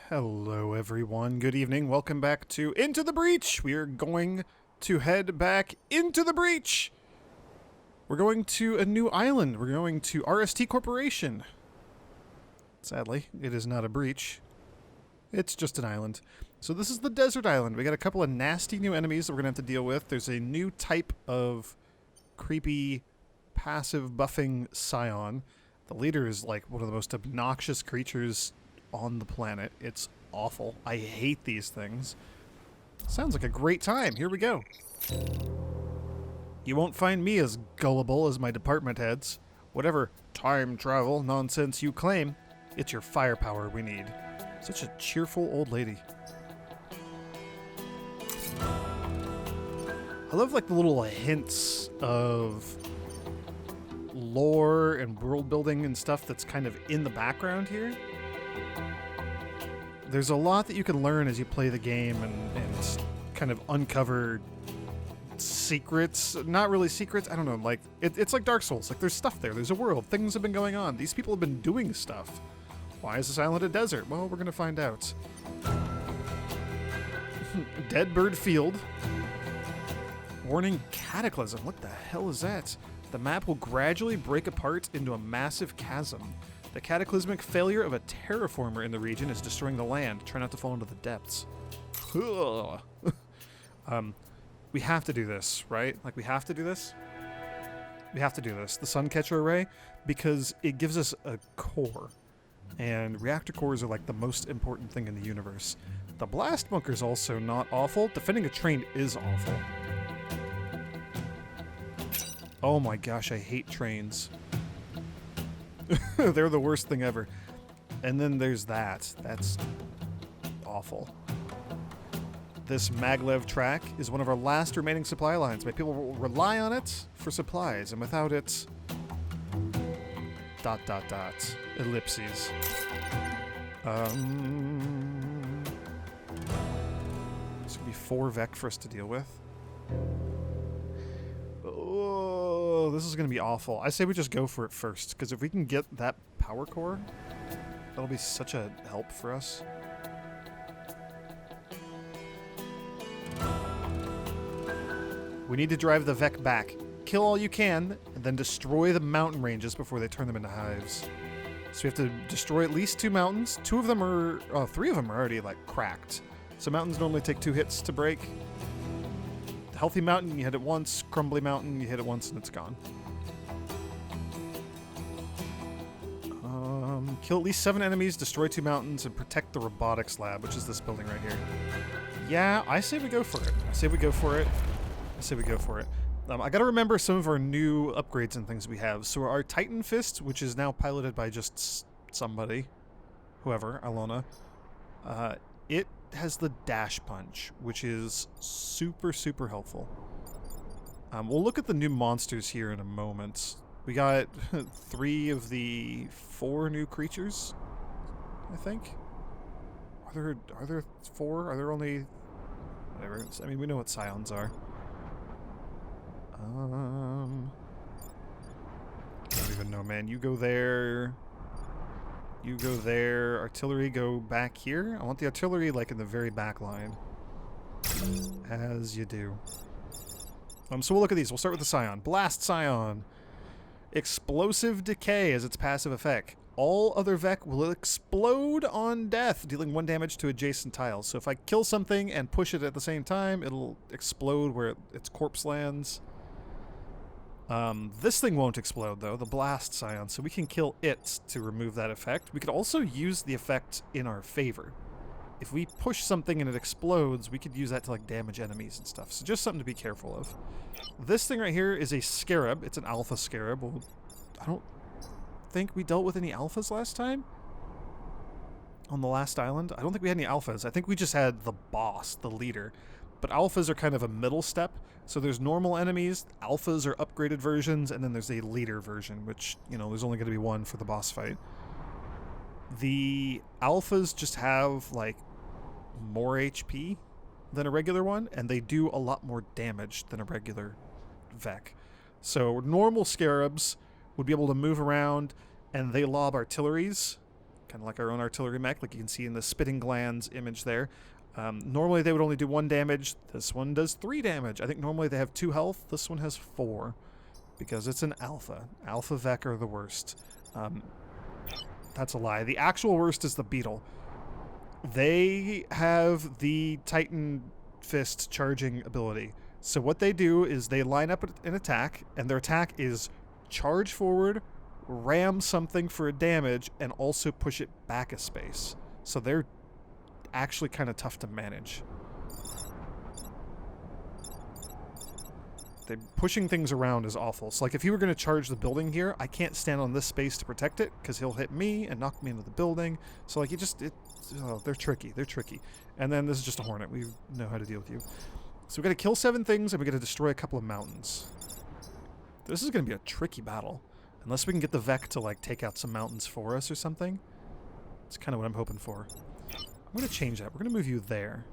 Hello everyone, good evening, welcome back to Into the Breach! We are going to head back into the breach! We're going to a new island, we're going to R.S.T. Corporation. Sadly, it is not a breach. It's just an island. So this is the desert island. We got a couple of nasty new enemies that we're going to have to deal with. There's a new type of creepy, passive buffing scion. The leader is like one of the most obnoxious creatures on the planet. It's awful. I hate these things. Sounds like a great time. Here we go. You won't find me as gullible as my department heads. Whatever time travel nonsense you claim, it's your firepower we need. Such a cheerful old lady. I love like the little hints of lore and world building and stuff that's kind of in the background here. There's a lot that you can learn as you play the game and kind of uncover secrets. Not really secrets, I don't know, like, it's like Dark Souls. Like, there's stuff there, there's a world, things have been going on. These people have been doing stuff. Why is this island a desert? Well, we're gonna find out. Dead Bird Field. Warning cataclysm. What the hell is that? The map will gradually break apart into a massive chasm. The cataclysmic failure of a terraformer in the region is destroying the land. Try not to fall into the depths. We have to do this, right? Like, we have to do this? We have to do this. The Suncatcher Array, because it gives us a core. And reactor cores are like the most important thing in the universe. The blast bunker's also not awful. Defending a train is awful. Oh my gosh, I hate trains. They're the worst thing ever. And then there's that. That's awful. This maglev track is one of our last remaining supply lines. My people will rely on it for supplies, and without it... ... ellipses. This would be 4 Vec for us to deal with. Oh, this is going to be awful. I say we just go for it first, because if we can get that power core, that'll be such a help for us. We need to drive the Vec back. Kill all you can, and then destroy the mountain ranges before they turn them into hives. So we have to destroy at least 2 mountains. 3 of them are already, like, cracked. So mountains normally take 2 hits to break. The healthy mountain, you hit it once. Crumbly mountain, you hit it once and it's gone. Kill at least 7 enemies, destroy 2 mountains, and protect the robotics lab, which is this building right here. Yeah, I say we go for it. I say we go for it. I gotta remember some of our new upgrades and things we have. So our Titan Fist, which is now piloted by just somebody, whoever, Alona, it has the Dash Punch, which is super, super helpful. We'll look at the new monsters here in a moment. We got 3 of the 4 new creatures, I think. Are there 4? Are there only... Whatever. I mean, we know what scions are. I don't even know, man. You go there. You go there. Artillery, go back here. I want the artillery, like, in the very back line. As you do. So we'll look at these. We'll start with the Scion. Blast Scion. Explosive Decay as its passive effect. All other Vec will explode on death, dealing 1 damage to adjacent tiles. So if I kill something and push it at the same time, it'll explode where its corpse lands. This thing won't explode, though, the Blast Scion, so we can kill it to remove that effect. We could also use the effect in our favor. If we push something and it explodes, we could use that to, like, damage enemies and stuff. So just something to be careful of. This thing right here is a Scarab. It's an Alpha Scarab. Well, I don't think we dealt with any Alphas last time on the last island. I don't think we had any Alphas. I think we just had the boss, the leader. But Alphas are kind of a middle step. So there's normal enemies, Alphas are upgraded versions, and then there's a leader version, which, you know, there's only going to be 1 for the boss fight. The Alphas just have, like, more HP than a regular one, and they do a lot more damage than a regular Vec. So normal Scarabs would be able to move around, and they lob artilleries kind of like our own artillery mech, like you can see in the spitting glands image there. Normally they would only do 1 damage. This one does 3 damage. I think normally they have 2 health. This one has 4 because it's an alpha. Alpha Vec are the worst. That's a lie. The actual worst is the beetle. They have the Titan Fist charging ability. So what they do is they line up an attack, and their attack is charge forward, ram something for a damage, and also push it back a space. So they're actually kind of tough to manage. Pushing things around is awful. So like if you were going to charge the building here, I can't stand on this space to protect it because he'll hit me and knock me into the building. So like they're tricky. They're tricky. And then this is just a hornet. We know how to deal with you. So we got to kill 7 things and we got to destroy a couple of mountains. This is going to be a tricky battle. Unless we can get the Vec to like take out some mountains for us or something. That's kind of what I'm hoping for. I'm going to change that. We're going to move you there.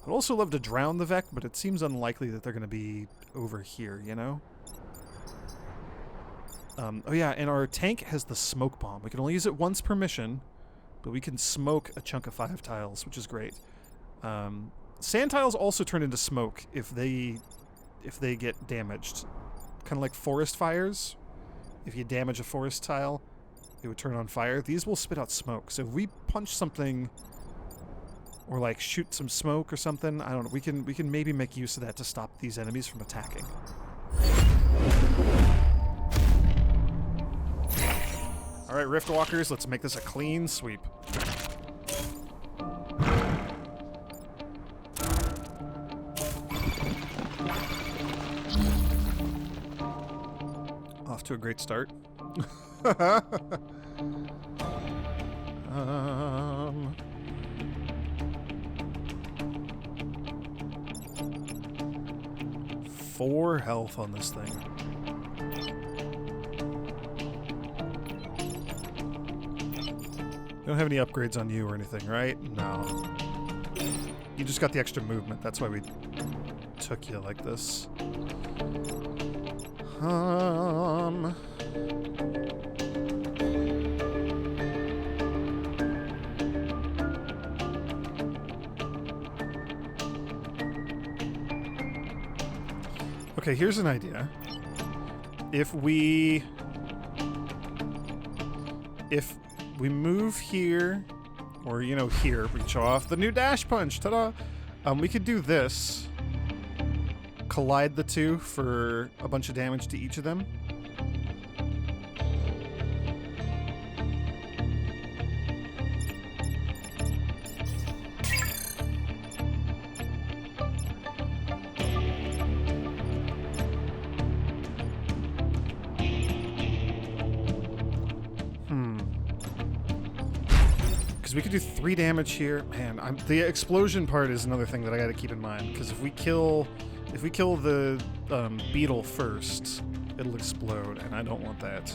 I'd also love to drown the Vec, but it seems unlikely that they're going to be over here, you know? Oh yeah, and our tank has the smoke bomb. We can only use it once per mission, but we can smoke a chunk of 5 tiles, which is great. Sand tiles also turn into smoke if they get damaged. Kind of like forest fires. If you damage a forest tile, it would turn on fire. These will spit out smoke. So if we punch something or like shoot some smoke or something, I don't know, we can maybe make use of that to stop these enemies from attacking. All right, Riftwalkers, let's make this a clean sweep. Off to a great start. 4 health on this thing. You don't have any upgrades on you or anything, right? No. You just got the extra movement. That's why we took you like this. Okay, here's an idea. If we move here, or, you know, here, we can show off the new dash punch, ta-da! We could do this. Collide the 2 for a bunch of damage to each of them. We could do 3 damage here. Man, the explosion part is another thing that I got to keep in mind, because if we kill the beetle first, it'll explode, and I don't want that.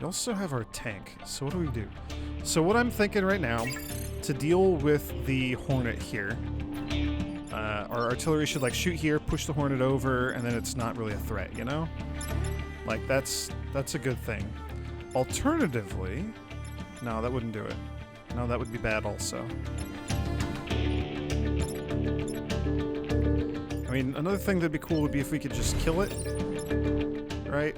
We also have our tank. So what do we do? So what I'm thinking right now, to deal with the hornet here, our artillery should like shoot here, push the hornet over, and then it's not really a threat, you know? Like that's a good thing. Alternatively, no, that wouldn't do it. No, that would be bad also. I mean, another thing that'd be cool would be if we could just kill it, right?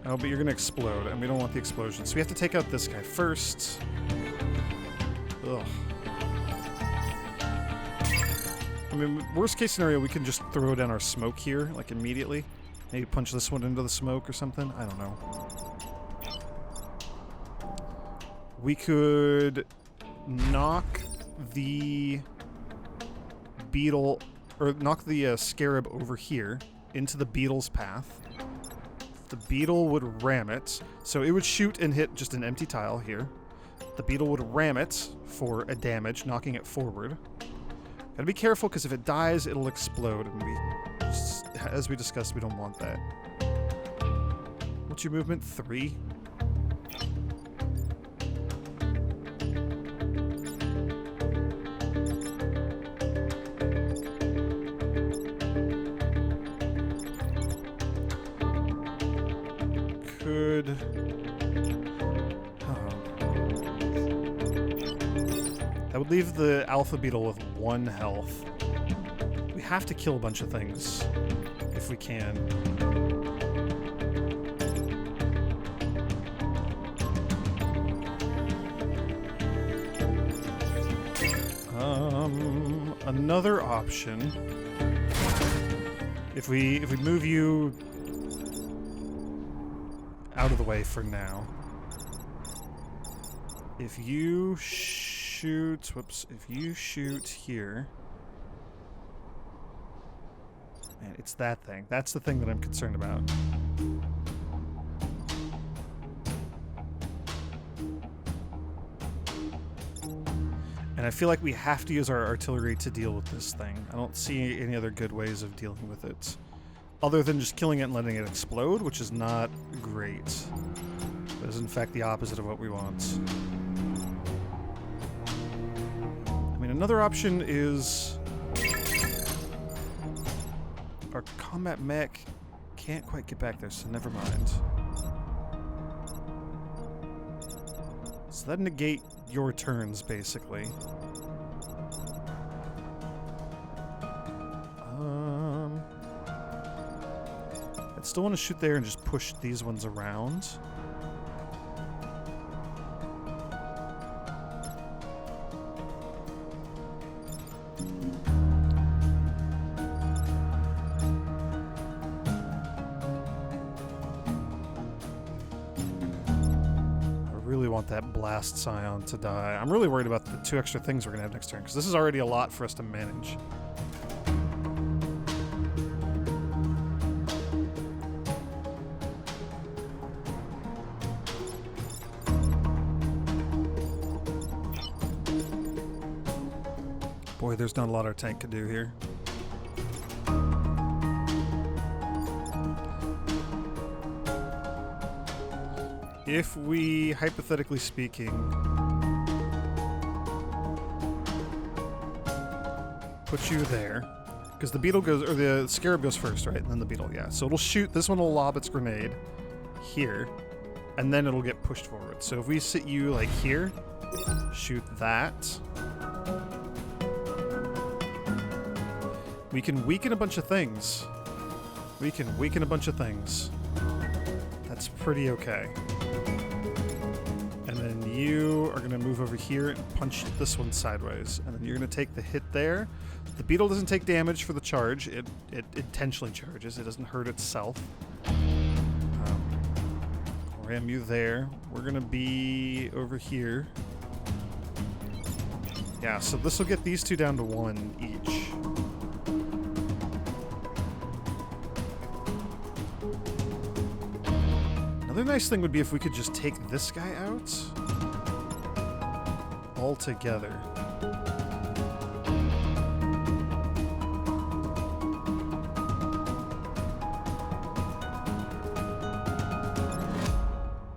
Oh, but you're gonna explode, and we don't want the explosion. So we have to take out this guy first. Ugh. I mean, worst case scenario, we can just throw down our smoke here, like immediately. Maybe punch this one into the smoke or something. I don't know. We could knock the beetle, or knock the scarab over here into the beetle's path. The beetle would ram it, so it would shoot and hit just an empty tile here. The beetle would ram it for a damage, knocking it forward. Gotta be careful, because if it dies, it'll explode, and as we discussed, we don't want that. What's your movement? 3? would... That would leave the Alpha Beetle with 1 health. We have to kill a bunch of things, if we can. Another option, if we move you out of the way for now, if you shoot, if you shoot here, man, it's that thing. That's the thing that I'm concerned about. And I feel like we have to use our artillery to deal with this thing. I don't see any other good ways of dealing with it. Other than just killing it and letting it explode, which is not great. It is in fact the opposite of what we want. I mean, another option is... Our combat mech can't quite get back there, so never mind. So that negate your turns, basically. I'd still want to shoot there and just push these ones around. That blast scion to die. I'm really worried about the 2 extra things we're gonna have next turn, because this is already a lot for us to manage. Boy, there's not a lot our tank could do here. If we, hypothetically speaking, put you there, because the beetle goes, or the scarab goes first, right? And then the beetle, yeah. So it'll shoot, this one will lob its grenade here, and then it'll get pushed forward. So if we sit you like here, shoot that. We can weaken a bunch of things. We can weaken a bunch of things. That's pretty okay. And then you are going to move over here and punch this one sideways. And then you're going to take the hit there. The beetle doesn't take damage for the charge. It intentionally charges. It doesn't hurt itself. Ram you there. We're going to be over here. Yeah, so this will get these two down to 1 each. Another nice thing would be if we could just take this guy out altogether.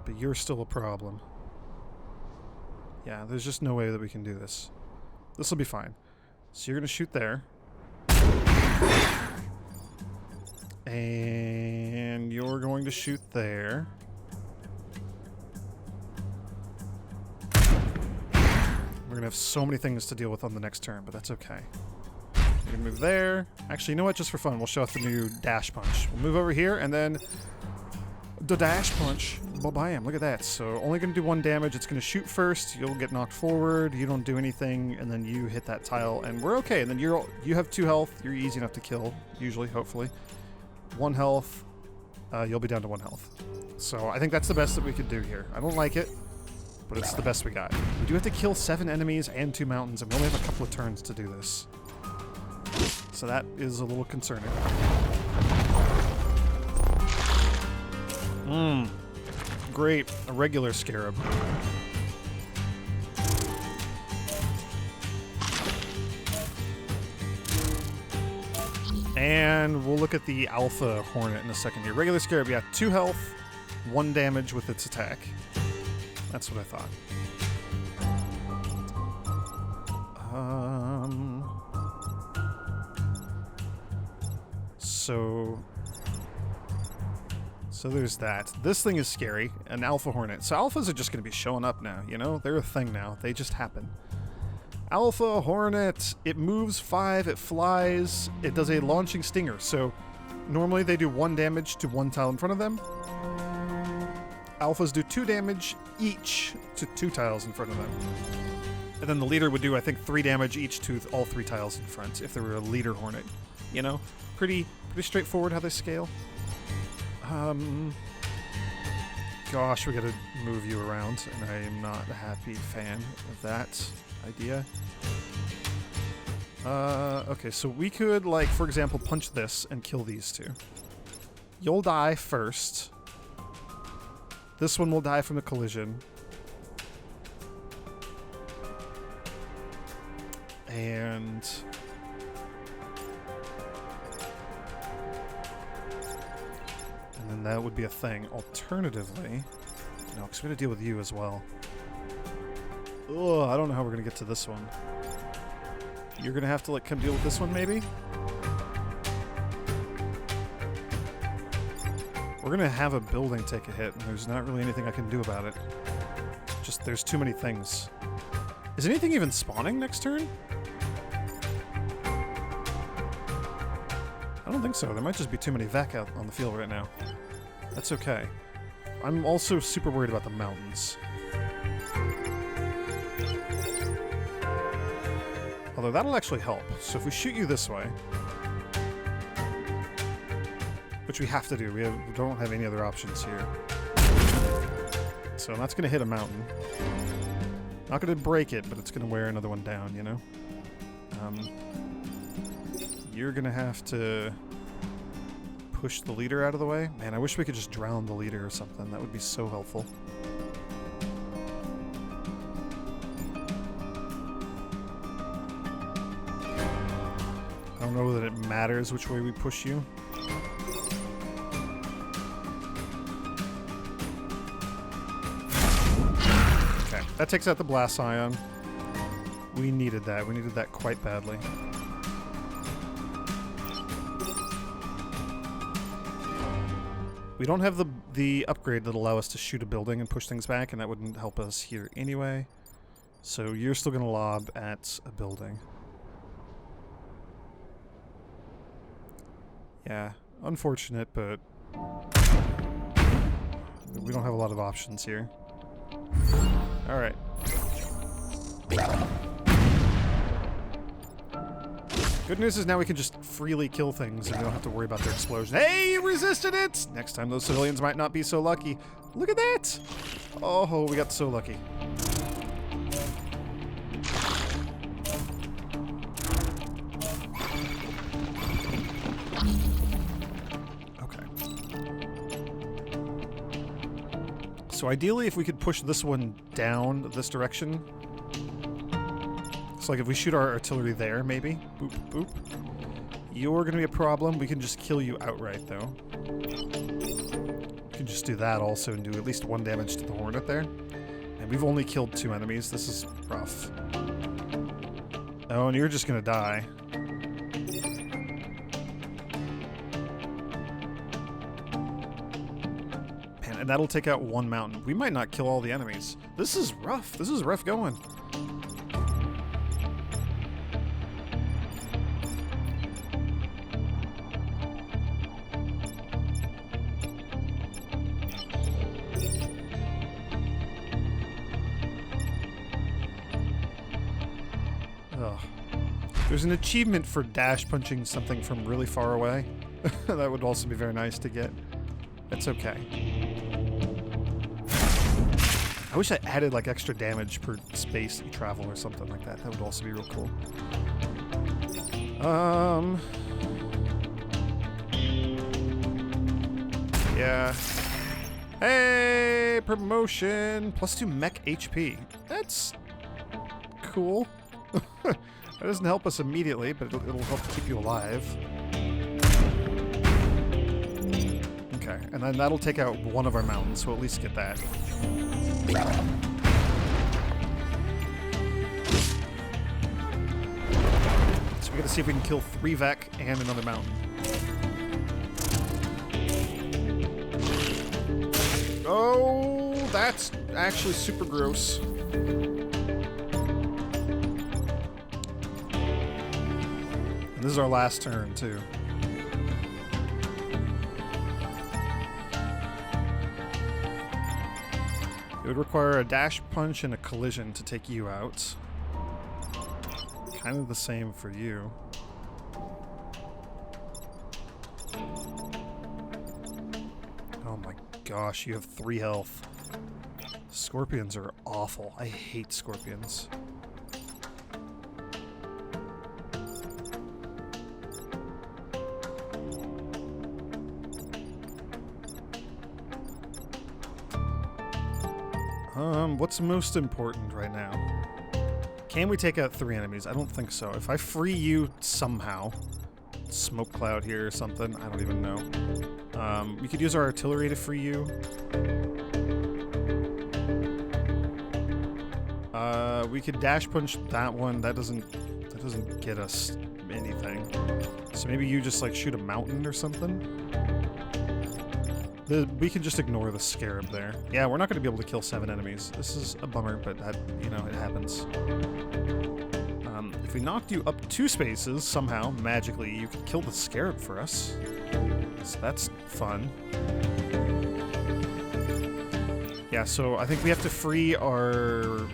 But you're still a problem. Yeah, there's just no way that we can do this. This will be fine. So you're going to shoot there. And you're going to shoot there. We're going to have so many things to deal with on the next turn, but that's okay. We're going to move there. Actually, you know what? Just for fun, we'll show off the new dash punch. We'll move over here, and then the dash punch. Bam, look at that. So only going to do 1 damage. It's going to shoot first. You'll get knocked forward. You don't do anything, and then you hit that tile, and we're okay. And then you have 2 health. You're easy enough to kill, usually, hopefully. 1 health. You'll be down to 1 health. So I think that's the best that we could do here. I don't like it, but it's the best we got. We do have to kill 7 enemies and 2 mountains, and we only have a couple of turns to do this. So that is a little concerning. Great. A regular scarab. And we'll look at the Alpha Hornet in a second here. Regular scarab, yeah, 2 health, 1 damage with its attack. That's what I thought. So there's that. This thing is scary. An Alpha Hornet. So Alphas are just going to be showing up now, you know? They're a thing now. They just happen. Alpha Hornet. It moves 5. It flies. It does a launching stinger. So normally they do 1 damage to 1 tile in front of them. Alphas do 2 damage each to 2 tiles in front of them. And then the leader would do, I think, 3 damage each to all 3 tiles in front if there were a leader Hornet. You know? Pretty straightforward how they scale. Gosh, we gotta move you around, and I am not a happy fan of that idea. Okay, so we could, like, for example, punch this and kill these 2. You'll die first. This one will die from the collision. And then that would be a thing. Alternatively, no, because we gotta deal with you as well. Ugh, I don't know how we're gonna get to this one. You're gonna have to, like, come deal with this one, maybe? We're gonna have a building take a hit, and there's not really anything I can do about it. Just, there's too many things. Is anything even spawning next turn? I don't think so. There might just be too many Vec out on the field right now. That's okay. I'm also super worried about the mountains. Although that'll actually help. So if we shoot you this way, which we have to do, we don't have any other options here. So that's going to hit a mountain. Not going to break it, but it's going to wear another one down, you know? You're going to have to push the leader out of the way. Man, I wish we could just drown the leader or something. That would be so helpful. I don't know that it matters which way we push you. Okay, that takes out the Blast Scion. We needed that. We needed that quite badly. We don't have the upgrade that'll allow us to shoot a building and push things back, and that wouldn't help us here anyway. So you're still going to lob at a building. Yeah, unfortunate, but we don't have a lot of options here. Alright. Good news is now we can just freely kill things and we don't have to worry about their explosion. Hey, you resisted it! Next time those civilians might not be so lucky. Look at that! Oh, we got so lucky. Okay. So ideally, if we could push this one down this direction. Like if we shoot our artillery there, maybe. Boop, boop. You're going to be a problem. We can just kill you outright, though. We can just do that also and do at least 1 damage to the Hornet there. And we've only killed 2 enemies. This is rough. Oh, and you're just going to die. Man, and that'll take out 1 mountain. We might not kill all the enemies. This is rough. This is rough going. There's an achievement for dash punching something from really far away. That would also be very nice to get. That's okay. I wish I added like extra damage per space you travel or something like that. That would also be real cool. Yeah. Hey, promotion. +2 mech HP. That's cool. That doesn't help us immediately, but it'll help keep you alive. Okay, and then that'll take out 1 of our mountains, so at least get that. So we gotta see if we can kill 3 Vec and another mountain. That's actually super gross. And this is our last turn, too. It would require a dash punch and a collision to take you out. Kind of the same for you. Oh my gosh, you have 3 health. Scorpions are awful. I hate scorpions. What's most important right now? Can we take out 3 enemies? I don't think so. If I free you somehow, smoke cloud here or something, I don't even know. We could use our artillery to free you. We could dash punch that one. That doesn't get us anything. So maybe you just like shoot a mountain or something. We can just ignore the scarab there. Yeah, we're not going to be able to kill 7 enemies. This is a bummer, but that, you know, it happens. If we knocked you up 2 spaces, somehow, magically, you could kill the scarab for us. So that's fun. Yeah, so I think we have to free our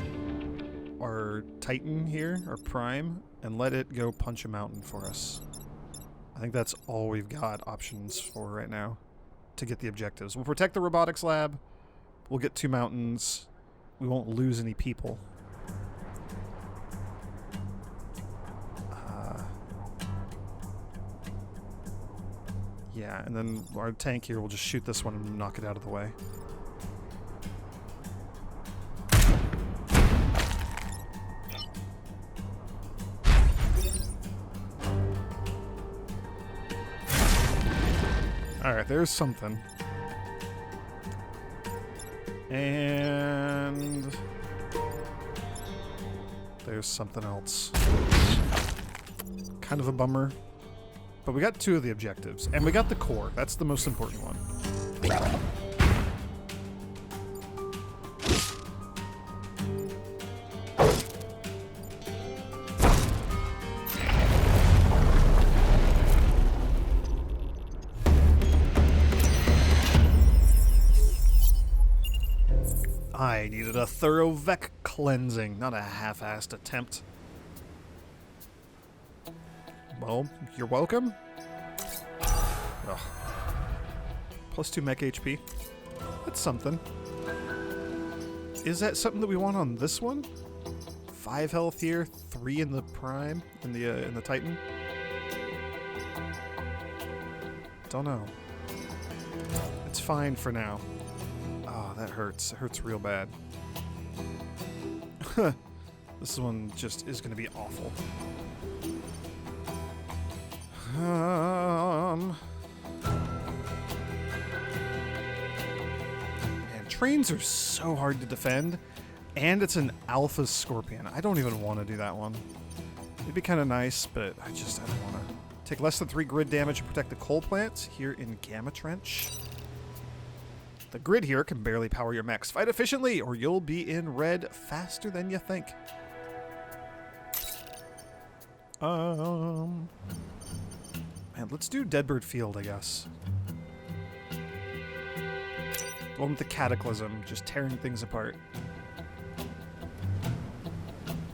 Titan here, our Prime, and let it go punch a mountain for us. I think that's all we've got options for right now to get the objectives. We'll protect the robotics lab. We'll get 2 mountains. We won't lose any people. Yeah, and then our tank here will just shoot this one and knock it out of the way. Alright, there's something. And there's something else. Kind of a bummer. But we got 2 of the objectives. And we got the core. That's the most important one. I needed a thorough Vec cleansing, not a half-assed attempt. Well, you're welcome. Ugh. +2 mech HP. That's something. Is that something that we want on this one? 5 health here, 3 in the Prime, in the Titan. Don't know. It's fine for now. Oh, that hurts. It hurts real bad. This one just is going to be awful. Man, trains are so hard to defend, and it's an alpha scorpion. I don't even want to do that one. It'd be kind of nice, but I don't want to. Take less than 3 grid damage and protect the coal plants here in Gamma Trench. The grid here can barely power your mechs. Fight efficiently, or you'll be in red faster than you think. Man, let's do Deadbird Field, I guess. The one with the Cataclysm, just tearing things apart.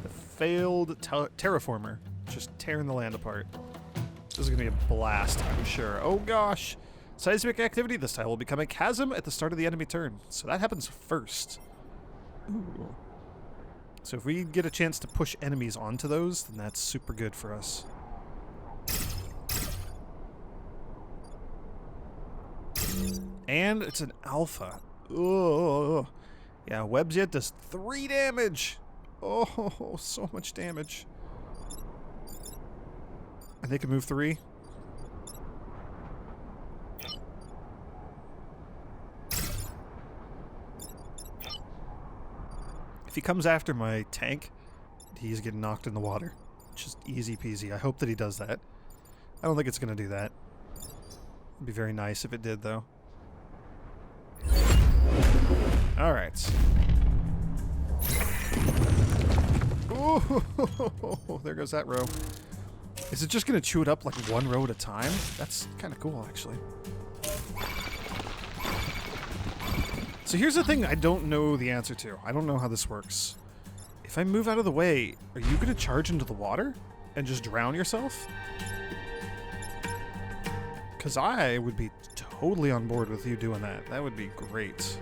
The failed Terraformer, just tearing the land apart. This is going to be a blast, I'm sure. Oh gosh! Seismic activity this time will become a chasm at the start of the enemy turn. So that happens first. Ooh. So if we get a chance to push enemies onto those, then that's super good for us. And it's an alpha. Oh, yeah, Webs yet does 3 damage. Oh, so much damage. And they can move 3. If he comes after my tank, he's getting knocked in the water. Just easy peasy. I hope that he does that. I don't think it's going to do that. It'd be very nice if it did, though. All right. Oh, there goes that row. Is it just gonna chew it up like one row at a time? That's kind of cool, actually. So here's the thing I don't know the answer to. I don't know how this works. If I move out of the way, are you gonna charge into the water and just drown yourself? Because I would be totally on board with you doing that. That would be great.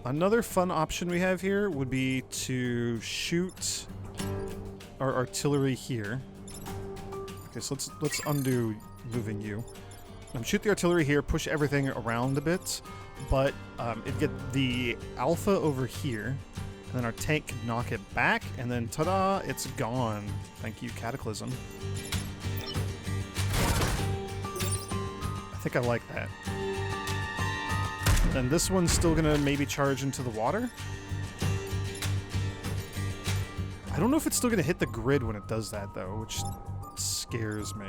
Another fun option we have here would be to shoot our artillery here. Okay, so let's undo moving you. Shoot the artillery here, push everything around a bit, but it'd get the alpha over here, and then our tank can knock it back, and then ta-da, it's gone. Thank you, Cataclysm. I think I like that. And this one's still gonna maybe charge into the water? I don't know if it's still gonna hit the grid when it does that, though, which scares me.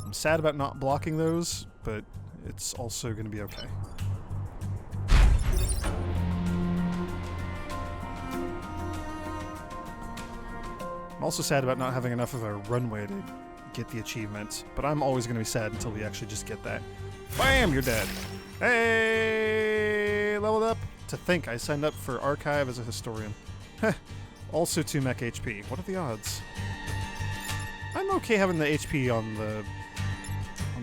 I'm sad about not blocking those, but it's also gonna be okay. I'm also sad about not having enough of a runway to get the achievement, but I'm always going to be sad until we actually just get that. Bam! You're dead. Hey! Leveled up. To think I signed up for Archive as a historian. Also 2 mech HP. What are the odds? I'm okay having the HP on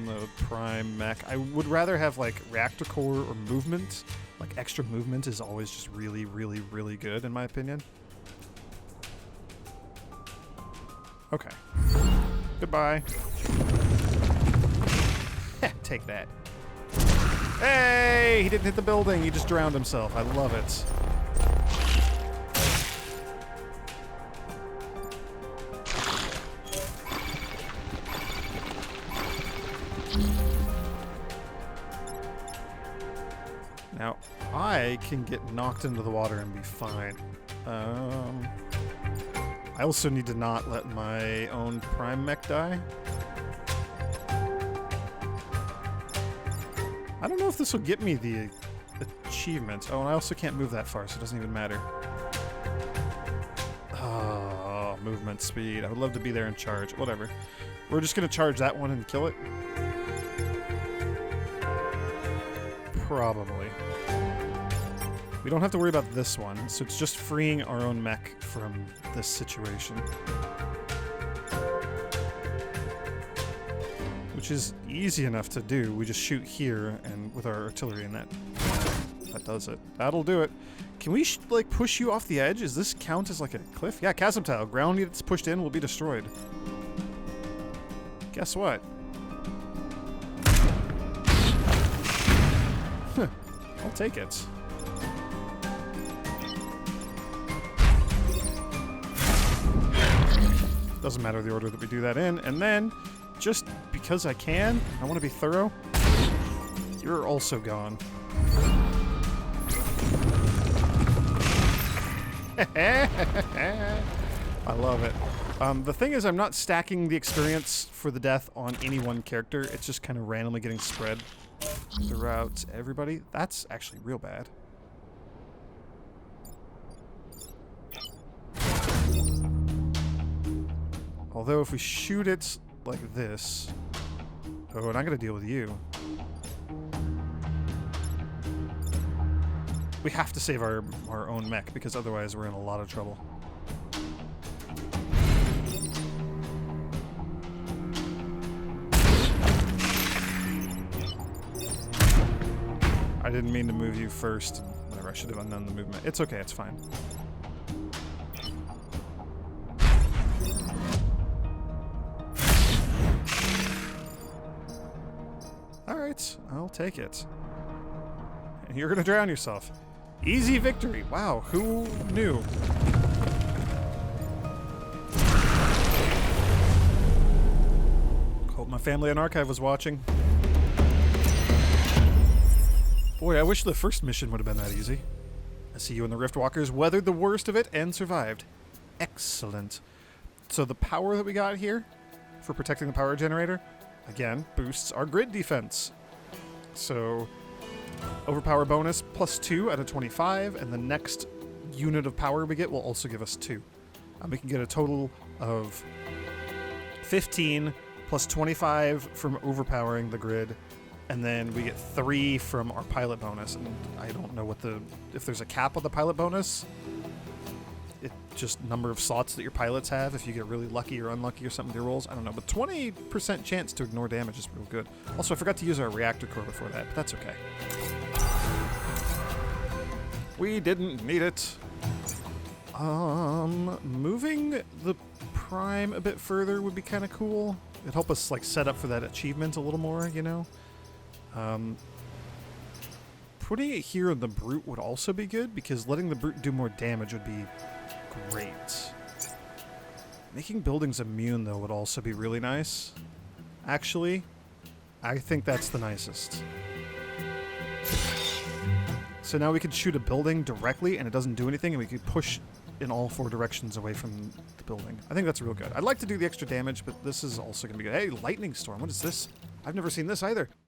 the prime mech. I would rather have like reactor core or movement. Like extra movement is always just really, really, really good in my opinion. Okay. Goodbye. Take that. Hey! He didn't hit the building. He just drowned himself. I love it. Now, I can get knocked into the water and be fine. I also need to not let my own prime mech die. I don't know if this will get me the achievement. Oh, and I also can't move that far, so it doesn't even matter. Oh, movement speed. I would love to be there and charge. Whatever. We're just going to charge that one and kill it. Probably. We don't have to worry about this one, so it's just freeing our own mech from this situation. Which is easy enough to do. We just shoot here and with our artillery, and that does it. That'll do it. Can we like push you off the edge? Does this count as like a cliff? Yeah, chasm tile. Ground units pushed in will be destroyed. Guess what? I'll take it. Doesn't matter the order that we do that in. And then, just because I can, I want to be thorough. You're also gone. I love it. The thing is, I'm not stacking the experience for the death on any one character. It's just kind of randomly getting spread throughout everybody. That's actually real bad. Although if we shoot it like this... Oh, and I gotta deal with you. We have to save our own mech, because otherwise we're in a lot of trouble. I didn't mean to move you first. Whatever, I should have undone the movement. It's okay, it's fine. Alright, I'll take it. And you're gonna drown yourself. Easy victory. Wow, who knew? Hope my family on Archive was watching. Boy, I wish the first mission would have been that easy. I see you and the Riftwalkers weathered the worst of it and survived. Excellent. So the power that we got here for protecting the power generator, again, boosts our grid defense. So overpower bonus +2 out of 25, and the next unit of power we get will also give us 2. We can get a total of 15 plus 25 from overpowering the grid, and then we get 3 from our pilot bonus. And I don't know if there's a cap on the pilot bonus. It's just number of slots that your pilots have if you get really lucky or unlucky or something with your rolls. I don't know, but 20% chance to ignore damage is real good. Also, I forgot to use our reactor core before that, but that's okay. We didn't need it. Moving the prime a bit further would be kind of cool. It'd help us like set up for that achievement a little more, you know? Putting it here on the brute would also be good, because letting the brute do more damage would be great. Making buildings immune, though, would also be really nice. Actually, I think that's the nicest. So now we could shoot a building directly and it doesn't do anything, and we could push in all 4 directions away from the building. I think that's real good. I'd like to do the extra damage, but this is also going to be good. Hey, lightning storm. What is this? I've never seen this either.